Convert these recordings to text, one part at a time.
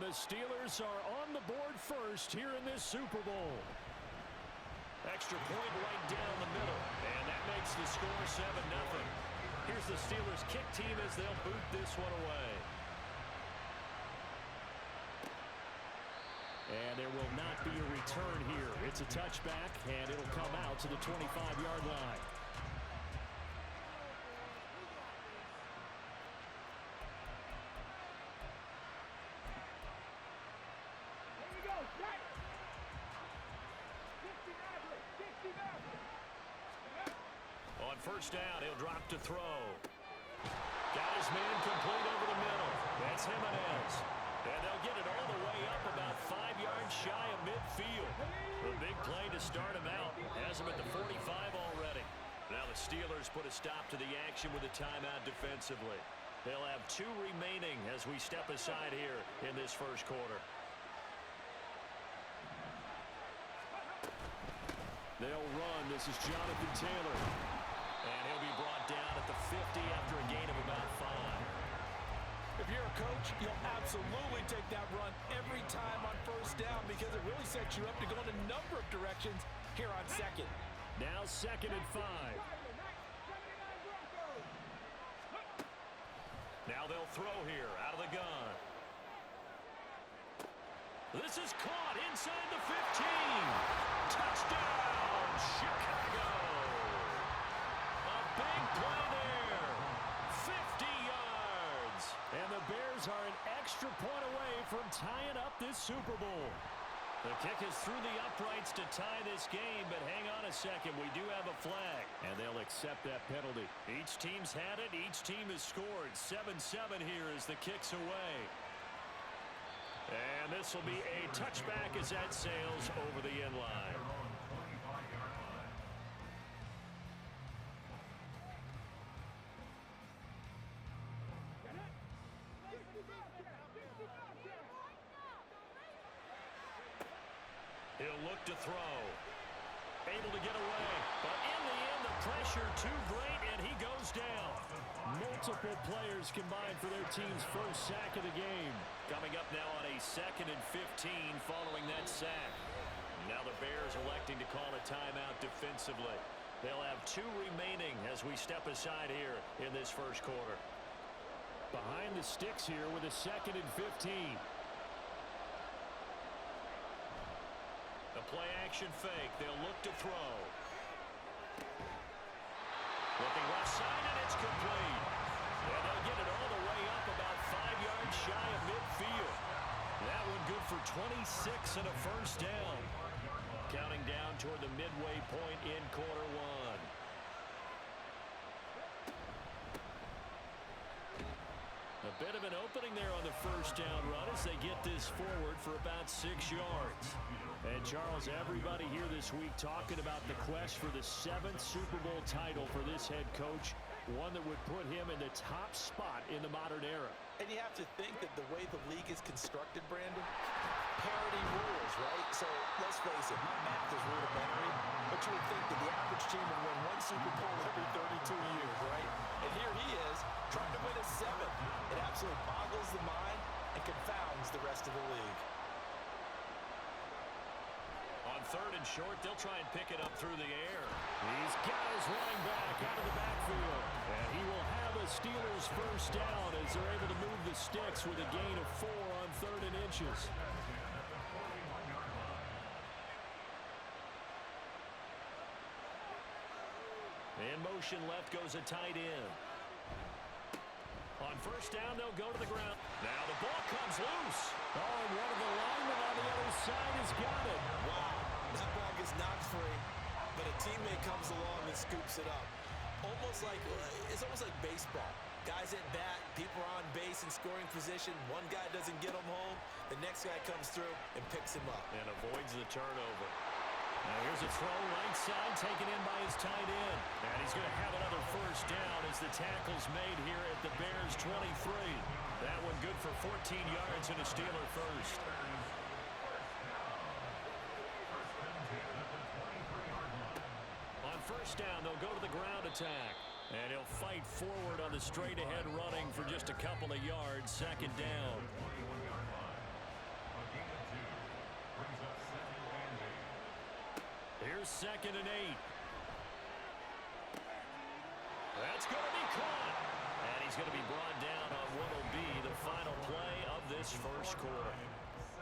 the Steelers are on the board first here in this Super Bowl. Extra point right down the middle, and that makes the score 7-0. Here's the Steelers kick team as they'll boot this one away. And there will not be a return here. It's a touchback, and it'll come out to the 25-yard line. On first down, he'll drop to throw. Got his man complete over the middle. That's Jimenez. And they'll get it all the way up about 5 yards shy of midfield. A big play to start him out. Has him at the 45 already. Now the Steelers put a stop to the action with a timeout defensively. They'll have 2 remaining as we step aside here in this first quarter. They'll run. This is Jonathan Taylor. And he'll be brought down at the 50 after a gain of about 5. If you're a coach, you'll absolutely take that run every time on first down because it really sets you up to go in a number of directions here on second. Now 2nd and 5. Now they'll throw here out of the gun. This is caught inside the 15. Touchdown, Chicago. A big play there. 50 yards. And the Bears are an extra point away from tying up this Super Bowl. The kick is through the uprights to tie this game, but hang on a second. We do have a flag, and they'll accept that penalty. Each team's had it. Each team has scored. 7-7 here as the kick's away. And this will be a touchback as that sails over the end line. He'll look to throw. Able to get away. But in the end, the pressure too great, and he goes down. Multiple players combined for their team's first sack of the game. Coming up now on a 2nd and 15 following that sack. Now the Bears electing to call a timeout defensively. They'll have 2 remaining as we step aside here in this first quarter. Behind the sticks here with a 2nd and 15. A play-action fake. They'll look to throw. Looking left side, and it's complete. And they'll get it all the way up about 5 yards shy of midfield. That one good for 26 and a first down. Counting down toward the midway point in quarter 1. A bit of an opening there on the first down run as they get this forward for about 6 yards. And, Charles, everybody here this week talking about the quest for the 7th Super Bowl title for this head coach, one that would put him in the top spot in the modern era. And you have to think that the way the league is constructed, Brandon, parity rules, right? So let's face it, my math is rudimentary, but you would think that the average team would win 1 Super Bowl every 32 years, right? And here he is trying to win a 7th. It absolutely boggles the mind and confounds the rest of the league. On 3rd and short, they'll try and pick it up through the air. He's got his running back out of the backfield. And he will have a Steelers first down as they're able to move the sticks with a gain of 4 on 3rd and inches. In motion left goes a tight end. On first down, they'll go to the ground. Now the ball comes loose. Oh, and one of the linemen on the other side has got it. Wow, that ball gets knocked free, but a teammate comes along and scoops it up. It's almost like baseball. Guys at bat, people are on base in scoring position. One guy doesn't get him home. The next guy comes through and picks him up. And avoids the turnover. Now here's a throw right side taken in by his tight end. And he's going to have another first down as the tackle's made here at the Bears 23. That one good for 14 yards and a Steeler first. On first down, they'll go to the ground attack. And he'll fight forward on the straight-ahead running for just a couple of yards. 2nd down. Here's 2nd and 8. That's going to be caught. And he's going to be brought down on what will be the final play of this first quarter.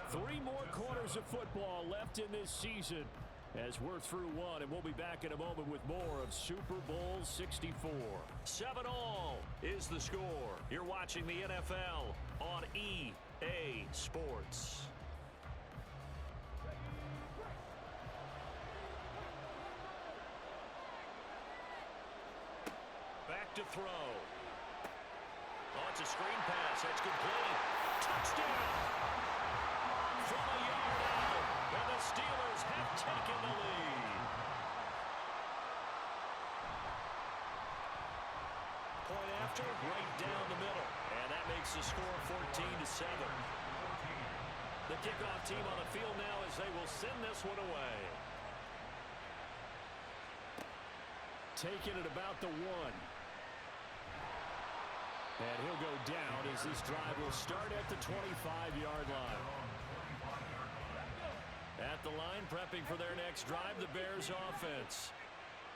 3 more quarters of football left in this season as we're through 1, and we'll be back in a moment with more of Super Bowl 64. 7-all is the score. You're watching the NFL on EA Sports. Back to throw. Oh, it's a screen pass. That's complete. Touchdown! From a yard out, and the Steelers have taken the lead. Point after, right down the middle. And that makes the score 14-7. The kickoff team on the field now as they will send this one away. Taking it about the 1. And he'll go down as this drive will start at the 25-yard line. At the line, prepping for their next drive, the Bears offense.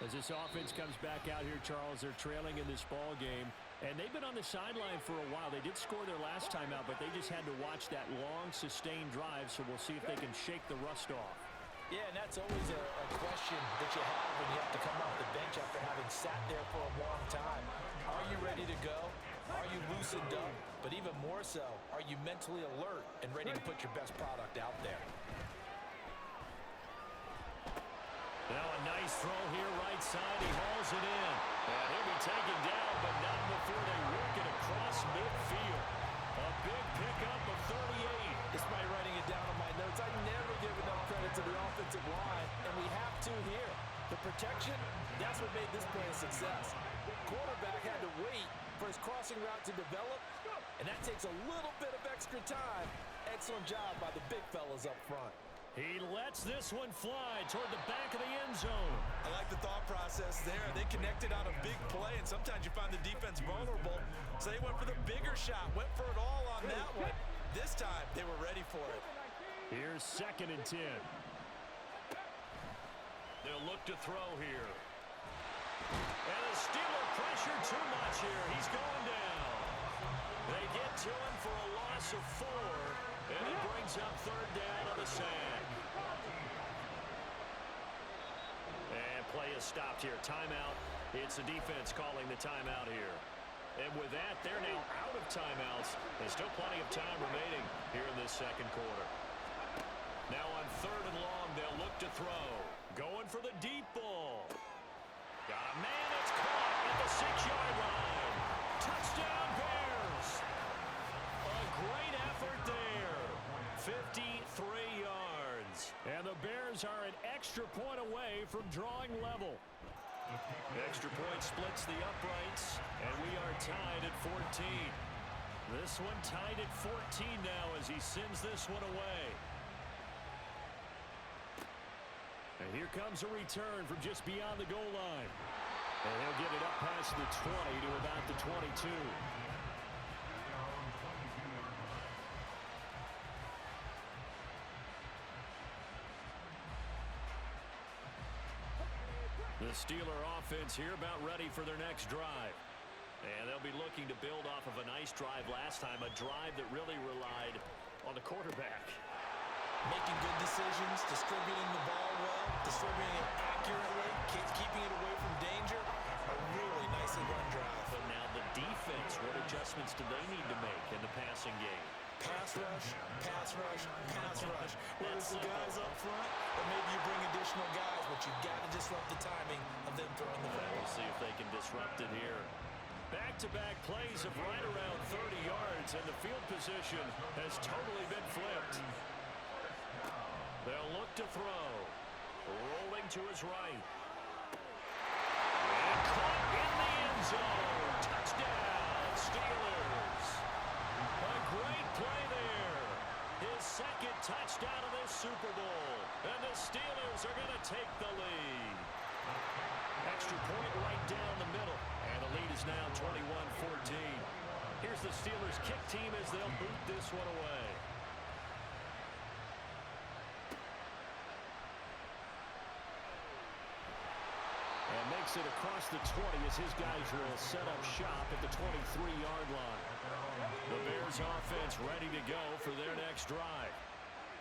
As this offense comes back out here, Charles, they're trailing in this ball game. And they've been on the sideline for a while. They did score their last time out, but they just had to watch that long, sustained drive. So we'll see if they can shake the rust off. Yeah, and that's always a question that you have when you have to come off the bench after having sat there for a long time. Are you ready to go? Are you loosened up? But even more so, are you mentally alert and ready to put your best product out there? Now a nice throw here, right side. He hauls it in. And he'll be taken down, but not before they work it across midfield. A big pickup of 38. Despite writing it down on my notes, I never give enough credit to the offensive line, and we have to here. The protection, that's what made this play a success. Quarterback had to wait for his crossing route to develop, and that takes a little bit of extra time. Excellent job by the big fellas up front. He lets this one fly toward the back of the end zone. I like the thought process there. They connected on a big play, and sometimes you find the defense vulnerable. So they went for the bigger shot, went for it all on that one. This time, they were ready for it. Here's 2nd and 10. They'll look to throw here. And the Steeler pressure too much here. He's going down. They get to him for a loss of 4, and he brings up 3rd down on the sack. And play is stopped here. Timeout. It's the defense calling the timeout here. And with that, they're now out of timeouts. There's still plenty of time remaining here in this second quarter. Now on 3rd and long, they'll look to throw. Going for the deep ball. Got a man that's caught at the 6-yard line. Touchdown, Bears. A great effort there. 53 yards. And the Bears are an extra point away from drawing level. Extra point splits the uprights, and we are tied at 14. This one tied at 14 now as he sends this one away. And here comes a return from just beyond the goal line. And he'll get it up past the 20 to about the 22. The Steeler offense here about ready for their next drive. And they'll be looking to build off of a nice drive last time, a drive that really relied on the quarterback. Making good decisions, distributing the ball well, distributing it accurately, keeping it away from danger. A really nicely run drive. But now the defense, what adjustments do they need to make in the passing game? Pass rush, pass rush, pass rush. Whether it's the guys up front, or maybe you bring additional guys, but you've got to disrupt the timing of them throwing the ball. We'll see if they can disrupt it here. Back-to-back plays of right around 30 yards, and the field position has totally been flipped. They'll look to throw. Rolling to his right. And caught in the end zone. Touchdown, Steelers. A great play there. His 2nd touchdown of this Super Bowl. And the Steelers are going to take the lead. Extra point right down the middle. And the lead is now 21-14. Here's the Steelers kick team as they'll boot this one away. takes it across the 20 as his guys will set up shop at the 23-yard line. The Bears offense ready to go for their next drive.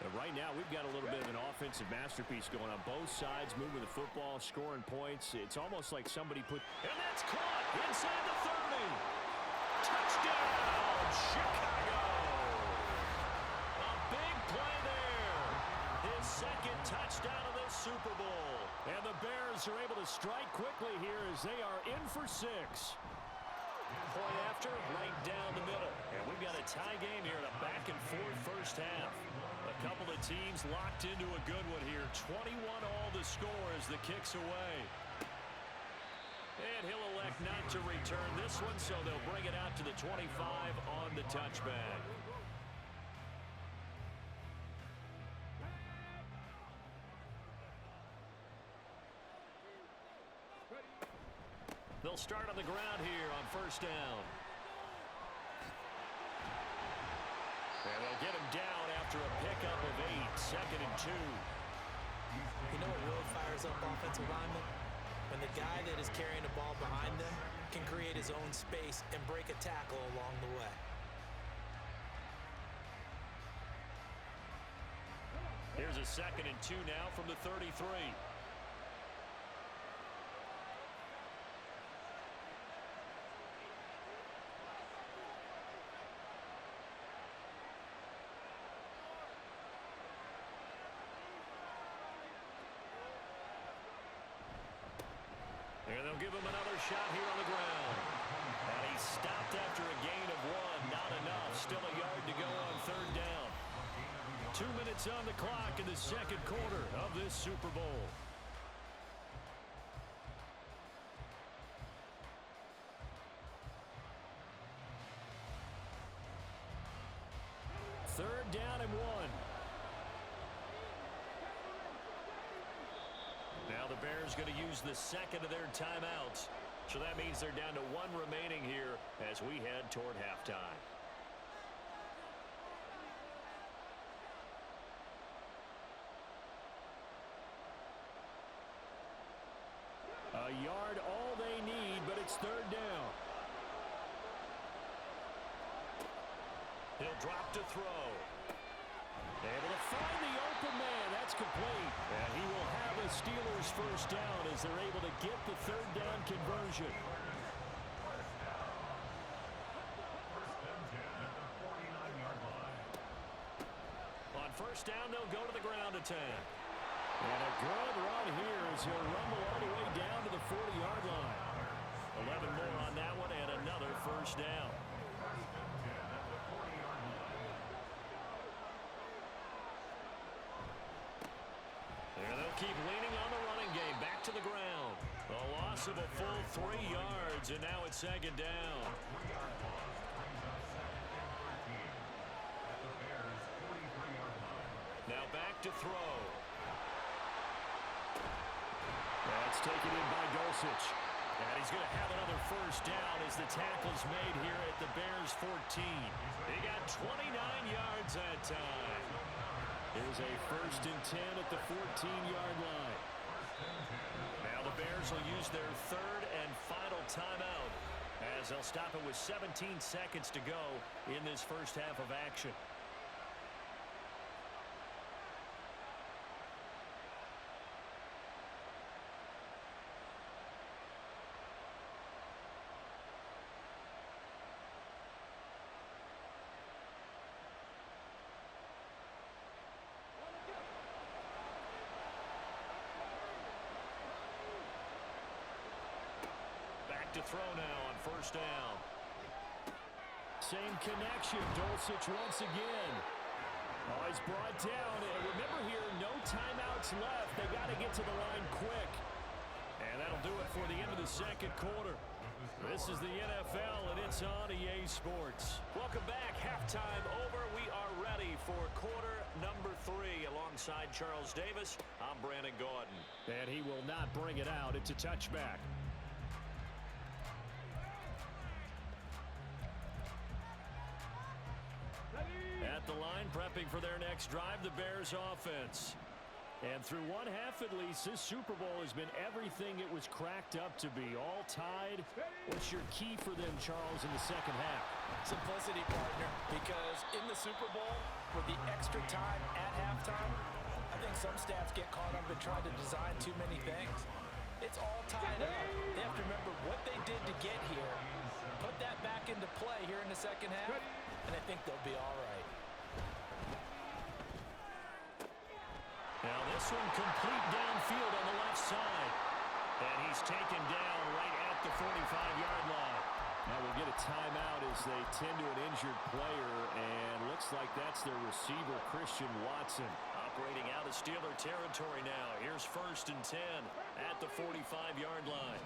And right now, we've got a little bit of an offensive masterpiece going on both sides, moving the football, scoring points. It's almost like somebody put... And that's caught inside the 30. Touchdown, Chicago. A big play there. His second touchdown of this Super Bowl. And the Bears are able to strike quickly here as they are in for 6. Point after, right down the middle. And we've got a tie game here in a back-and-forth first half. A couple of teams locked into a good one here. 21 all the score as the kick's away. And he'll elect not to return this one, so they'll bring it out to the 25 on the touchback. They'll start on the ground here on first down. And they'll get him down after a pickup of 8, 2nd and 2. You know what really fires up offensive linemen? When the guy that is carrying the ball behind them can create his own space and break a tackle along the way. Here's a 2nd and 2 now from the 33. And they'll give him another shot here on the ground. And he stopped after a gain of 1. Not enough. Still a yard to go on third down. 2 minutes on the clock in the second quarter of this Super Bowl. Third down and 1. Now the Bears going to use the second of their timeouts. So that means they're down to 1 remaining here as we head toward halftime. A yard all they need, but it's third down. He'll drop to throw. Able to find the open man. That's complete. And he will have a Steelers first down as they're able to get the third down conversion. On first down, they'll go to the ground attack. And a good run here as he'll rumble all the way down to the 40-yard line. 11 more on that one and another first down. And they'll keep leaning on the running game. Back to the ground. A loss of a full 3 yards, and now it's second down. Now back to throw. That's taken in by Dulcich. And he's going to have another first down as the tackle's made here at the Bears 14. They got 29 yards that time. Here's a first and 10 at the 14-yard line. Now the Bears will use their third and final timeout as they'll stop it with 17 seconds to go in this first half of action. To throw now on first down. Same connection. Dulcich once again. Oh, he's brought down. And remember here, no timeouts left. They got to get to the line quick. And that'll do it for the end of the second quarter. This is the NFL, and it's on EA Sports. Welcome back. Halftime over. We are ready for quarter number 3. Alongside Charles Davis, I'm Brandon Gaudin. And he will not bring it out. It's a touchback. At the line, prepping for their next drive, the Bears offense. And through one half at least, this Super Bowl has been everything it was cracked up to be. All tied. What's your key for them, Charles, in the second half? Simplicity, partner, because in the Super Bowl, with the extra time at halftime, I think some staffs get caught up in trying to design too many things. It's all tied up. They have to remember what they did to get here, put that back into play here in the second half, and I think they'll be all right. Now this one complete downfield on the left side. And he's taken down right at the 45-yard line. Now we'll get a timeout as they tend to an injured player, and looks like that's their receiver, Christian Watson. Operating out of Steeler territory now. Here's 1st and 10 at the 45-yard line.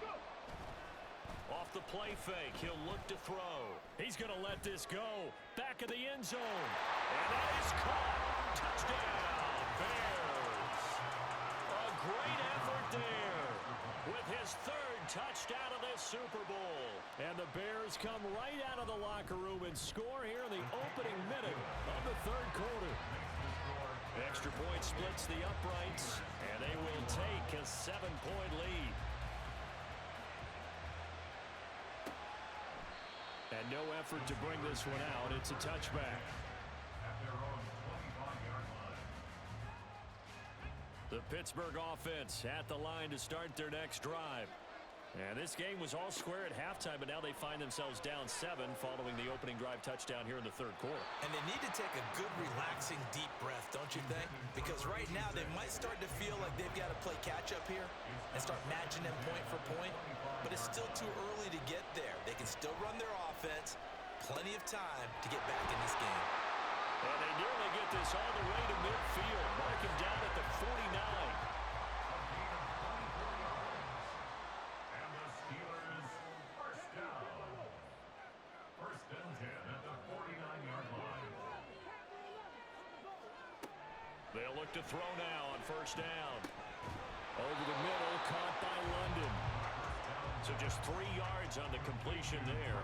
Off the play fake, he'll look to throw. He's going to let this go. Back of the end zone. And that is caught. Touchdown, Bears. A great effort there with his 3rd touchdown of this Super Bowl. And the Bears come right out of the locker room and score here in the opening minute of the 3rd quarter. Extra point splits the uprights, and they will take a 7-point lead. And no effort to bring this one out. It's a touchback. The Pittsburgh offense at the line to start their next drive. And this game was all square at halftime, but now they find themselves down 7 following the opening drive touchdown here in the 3rd quarter. And they need to take a good, relaxing, deep breath, don't you think? Because right now they might start to feel like they've got to play catch-up here and start matching them point for point. But it's still too early to get there. They can still run their offense. Plenty of time to get back in this game. And they nearly get this all the way to midfield. Mark him down at the 49. They'll look to throw now on 1st down. Over the middle, caught by London. So just 3 yards on the completion there.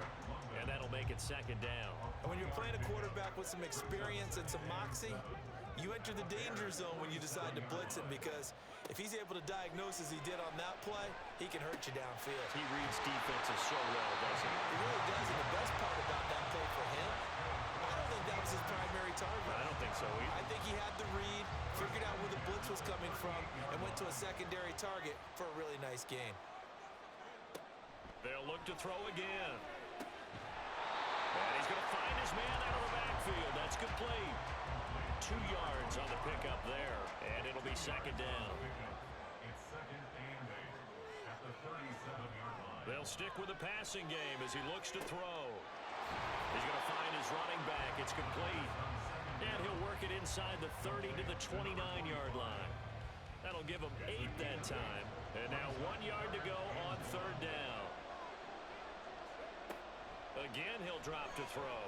And that'll make it 2nd down. And when you're playing a quarterback with some experience and some moxie, you enter the danger zone when you decide to blitz him, because if he's able to diagnose as he did on that play, he can hurt you downfield. He reads defenses so well, doesn't he? He really does, and the best part about that play for him, I don't think that was his primary target. I don't think so either. I think he had the read, figured out where the blitz was coming from, and went to a secondary target for a really nice gain. They'll look to throw again. And he's going to find his man out of the backfield. That's complete. 2 yards on the pickup there, and it'll be 2nd down. They'll stick with the passing game as he looks to throw. He's going to find his running back. It's complete. And he'll work it inside the 30 to the 29-yard line. That'll give him 8 that time. And now 1 yard to go on 3rd down. Again, he'll drop to throw.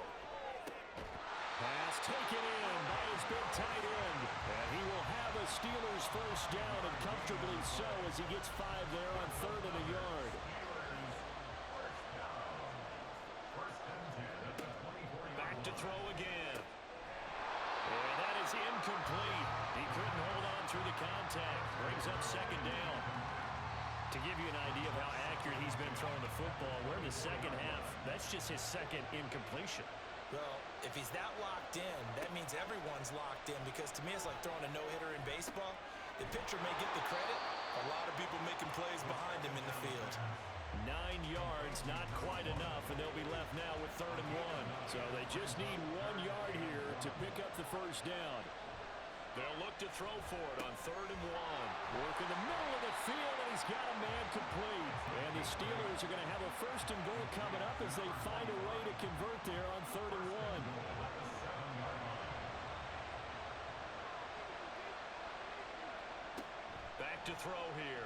Pass taken in by his big tight end. And he will have a Steelers 1st down, and comfortably so, as he gets 5 there on 3rd and a yard. Back to throw again. And that is incomplete. He couldn't hold on through the contact. Brings up 2nd down. To give you an idea of how accurate he's been throwing the football, we're in the second half. That's just his 2nd incompletion. Well, if he's that locked in, that means everyone's locked in, because to me it's like throwing a no-hitter in baseball. The pitcher may get the credit, a lot of people making plays behind him in the field. 9 yards, not quite enough, and they'll be left now with 3rd and 1. So they just need 1 yard here to pick up the 1st down. They'll look to throw for it on 3rd and 1. Work in the middle of the field, and he's got a man complete. And the Steelers are going to have a 1st and goal coming up as they find a way to convert there on 3rd and 1. Back to throw here.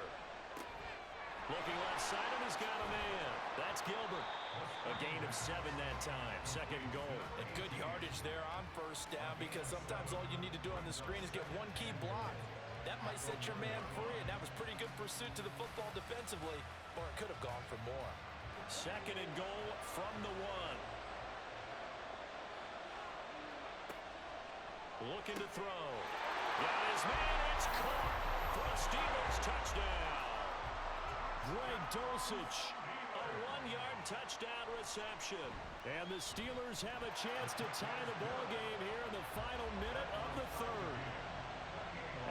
Looking left side, and he's got a man. That's Gilbert. A gain of 7 that time. 2nd and goal. And good yardage there on 1st down, because sometimes all you need to do on the screen is get one key block. That might set your man free, and that was pretty good pursuit to the football defensively, or it could have gone for more. 2nd and goal from the 1. Looking to throw. Got his man. It's caught for a Steelers touchdown. Greg Dulcich, a 1-yard touchdown reception. And the Steelers have a chance to tie the ball game here in the final minute of the third.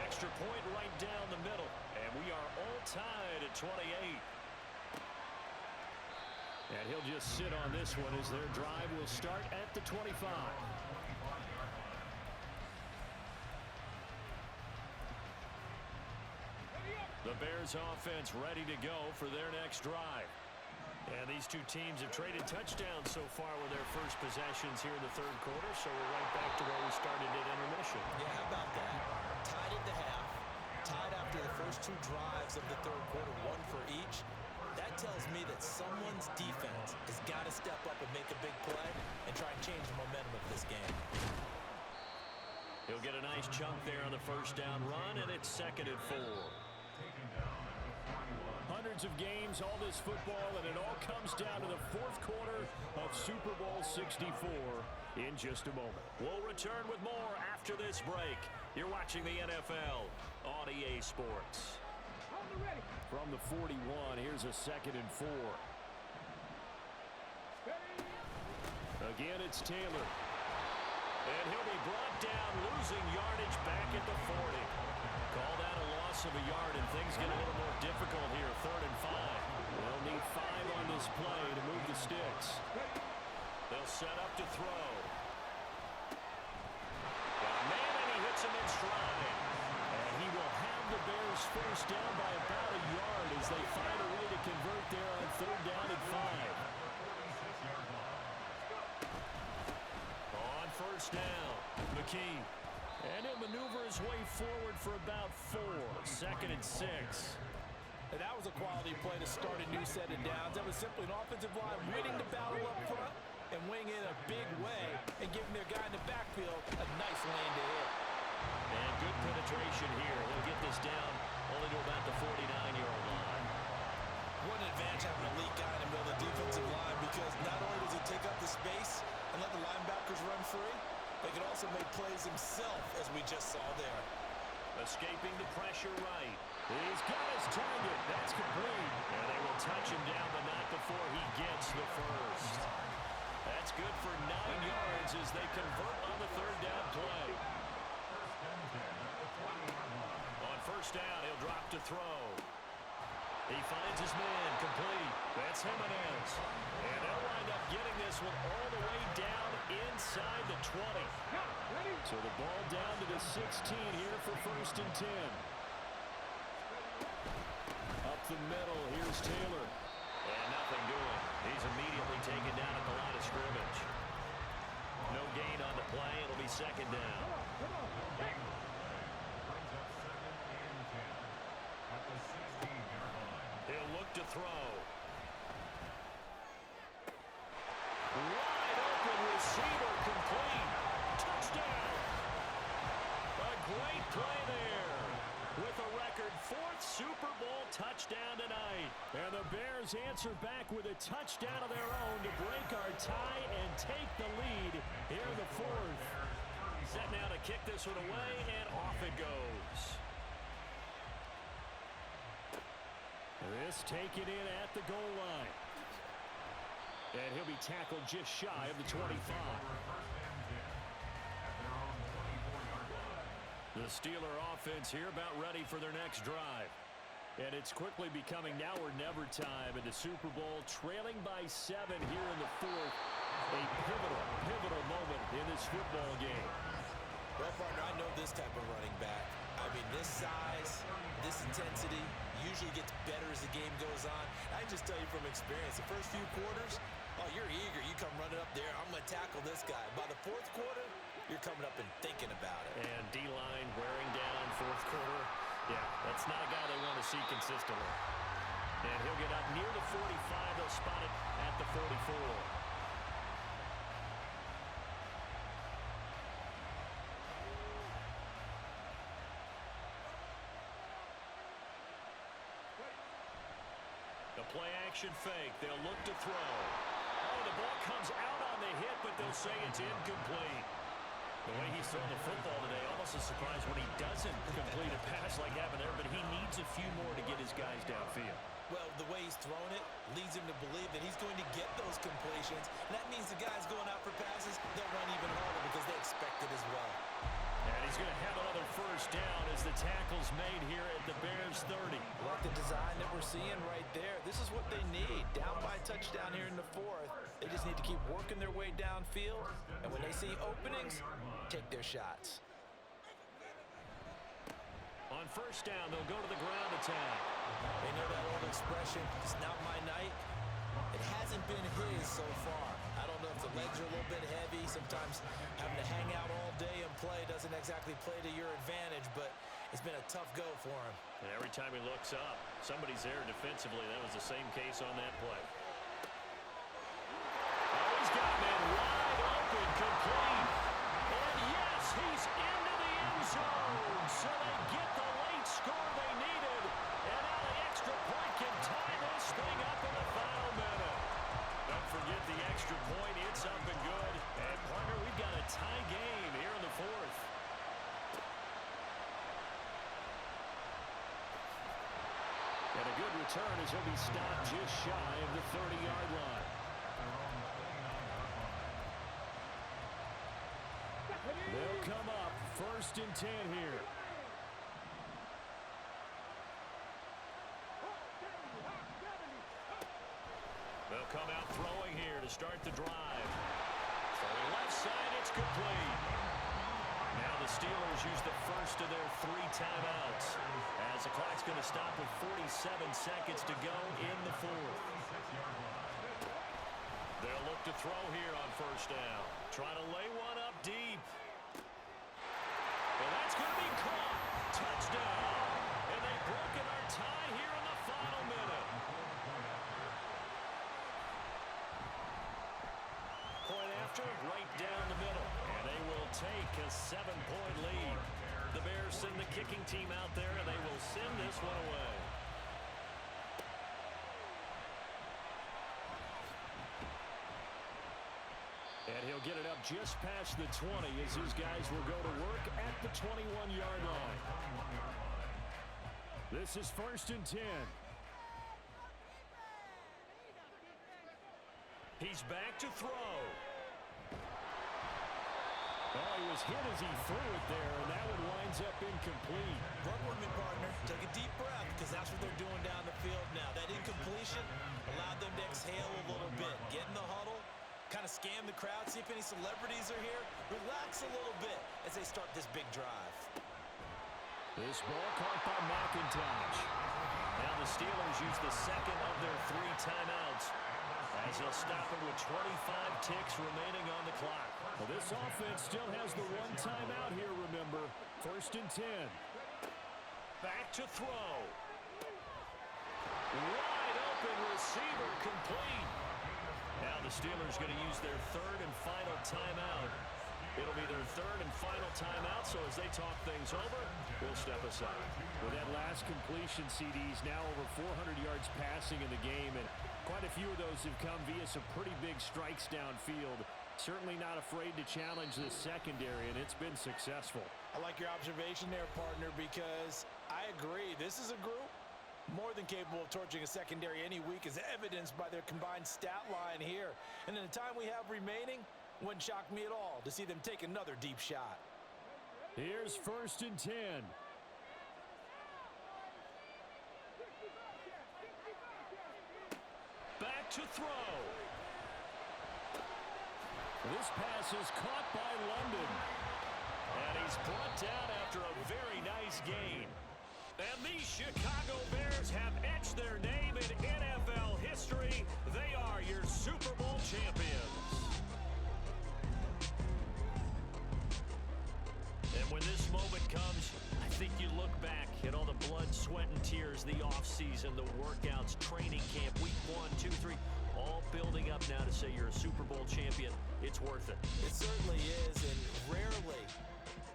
Extra point right down the middle. And we are all tied at 28. And he'll just sit on this one as their drive will start at the 25. The Bears offense ready to go for their next drive. And these two teams have traded touchdowns so far with their first possessions here in the third quarter, so we're right back to where we started at intermission. Yeah, how about that? Tied at the half, tied after the first two drives of the third quarter, one for each. That tells me that someone's defense has got to step up and make a big play and try and change the momentum of this game. He'll get a nice chunk there on the first down run, and it's 2nd and 4. Hundreds of games, all this football, and it all comes down to the fourth quarter of Super Bowl 64 in just a moment. We'll return with more after this break. You're watching the NFL on EA Sports. From the 41, here's a 2nd and 4. Again, it's Taylor. And he'll be brought down, losing yardage back at the 40. Call that a loss of a yard, and things get a little more difficult here. 3rd and 5. They'll need 5 on this play to move the sticks. They'll set up to throw. Got a man, and he hits him in stride. And he will have the Bears first down by about a yard as they find a way to convert there on 3rd down and 5. On first down, McKee. And he'll maneuver his way forward for about 4. 2nd and 6. And that was a quality play to start a new set of downs. That was simply an offensive line winning the battle up front and winning in a big way and giving their guy in the backfield a nice lane to hit. And good penetration here. He'll get this down only to about the 49-yard line. What an advantage having an elite guy in the middle of the defensive line, because not only does he take up the space and let the linebackers run free, they can also make plays himself, as we just saw there. Escaping the pressure right. He's got his target. That's complete. And they will touch him down, but not before he gets the first. That's good for 9 yards as they convert on the 3rd down play. On first down, he'll drop to throw. He finds his man, complete. That's Jimenez. And they'll wind up getting this one all the way down inside the 20. So the ball down to the 16 here for 1st and 10. Up the middle, here's Taylor. And nothing doing. He's immediately taken down at the line of scrimmage. No gain on the play. It'll be 2nd down. He'll look to throw. Wide open receiver, complete. Touchdown. A great play there. With a record 4th Super Bowl touchdown tonight. And the Bears answer back with a touchdown of their own to break our tie and take the lead here in the 4th. Set now to kick this one away, and off it goes. This taken in at the goal line. And he'll be tackled just shy of the 25. The Steeler offense here about ready for their next drive. And it's quickly becoming now or never time in the Super Bowl, trailing by 7 here in the 4th. A pivotal moment in this football game. Well, partner, I know this type of running back. I mean, this size, this intensity usually gets better as the game goes on. I can just tell you from experience, the first few quarters, oh, you're eager. You come running up there, I'm going to tackle this guy. By the 4th quarter, you're coming up and thinking about it. And D-line wearing down 4th quarter. Yeah, that's not a guy they want to see consistently. And he'll get up near the 45. They'll spot it at the 44. The play-action fake. They'll look to throw. Oh, the ball comes out on the hit, but they'll say it's incomplete. The way he's throwing the football today, almost also surprised when he doesn't complete a pass like happened there, but he needs a few more to get his guys downfield. Well, the way he's thrown it leads him to believe that he's going to get those completions. And that means the guys going out for passes, they'll run even harder because they expect it as well. And he's going to have another first down as the tackle's made here at the Bears 30. Like the design that we're seeing right there. This is what they need. Down by a touchdown here in the fourth. They just need to keep working their way downfield. And when they see openings, take their shots. On first down, they'll go to the ground attack. They know that old expression, it's not my night. It hasn't been his so far. I don't know if the legs are a little bit heavy. Sometimes having to hang out all day and play doesn't exactly play to your advantage, but it's been a tough go for him. And every time he looks up, somebody's there defensively. That was the same case on that play. Oh, he's got man wide open, complete. And yes, he's into the end zone. So they get the late score they needed. And now the extra point can tie this thing up in the final minute. Don't forget the extra point. It's up and good. And, partner, we've got a tie game here in the fourth. And a good return as he'll be stopped just shy of the 30-yard line. They'll come up first and 10 here. They'll come out throwing here to start the drive. Throwing left side, it's complete. Now the Steelers use the first of their 3 timeouts as the clock's going to stop with 47 seconds to go in the fourth. They'll look to throw here on first down. Trying to lay one up deep. And that's going to be caught. Touchdown. And they've broken our tie here in the final minute. Point after, right down the middle. And they will take a 7-point lead. The Bears send the kicking team out there, and they will send this one away. And he'll get it up just past the 20 as his guys will go to work at the 21-yard line. This is first and 10. He's back to throw. Oh, he was hit as he threw it there, and that one winds up incomplete. Work with me, partner. Take a deep breath, because that's what they're doing down the field now. That incompletion allowed them to exhale a little bit. Get in the huddle, kind of scan the crowd, see if any celebrities are here. Relax a little bit as they start this big drive. This ball caught by McIntosh. Now the Steelers use the second of their 3 timeouts as they'll stop it with 25 ticks remaining on the clock. Well, this offense still has the 1 timeout here, remember. First and 10. Back to throw. Wide open receiver complete. Now the Steelers going to use their 3rd and final timeout. It'll be their 3rd and final timeout, so as they talk things over, we'll step aside. With that last completion, CD's now over 400 yards passing in the game, and quite a few of those have come via some pretty big strikes downfield. Certainly not afraid to challenge the secondary, and it's been successful. I like your observation there, partner, because I agree. This is a group more than capable of torching a secondary any week, as evidenced by their combined stat line here. And in the time we have remaining, wouldn't shock me at all to see them take another deep shot. Here's first and 10. Back to throw. This pass is caught by London. And he's brought down after a very nice gain. And the Chicago Bears have etched their name in NFL history. They are your Super Bowl champions. And when this moment comes, I think you look back at all the blood, sweat, and tears, the offseason, the workouts, training camp, week 1, 2, 3, all building up now to say you're a Super Bowl champion. It's worth it. It certainly is, and rarely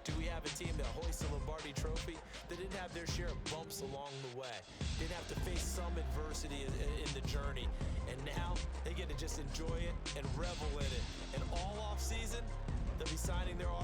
do we have a team that hoists a Lombardi trophy that didn't have their share of bumps along the way. Didn't have to face some adversity in the journey. And now they get to just enjoy it and revel in it. And all offseason, they'll be signing their autographs.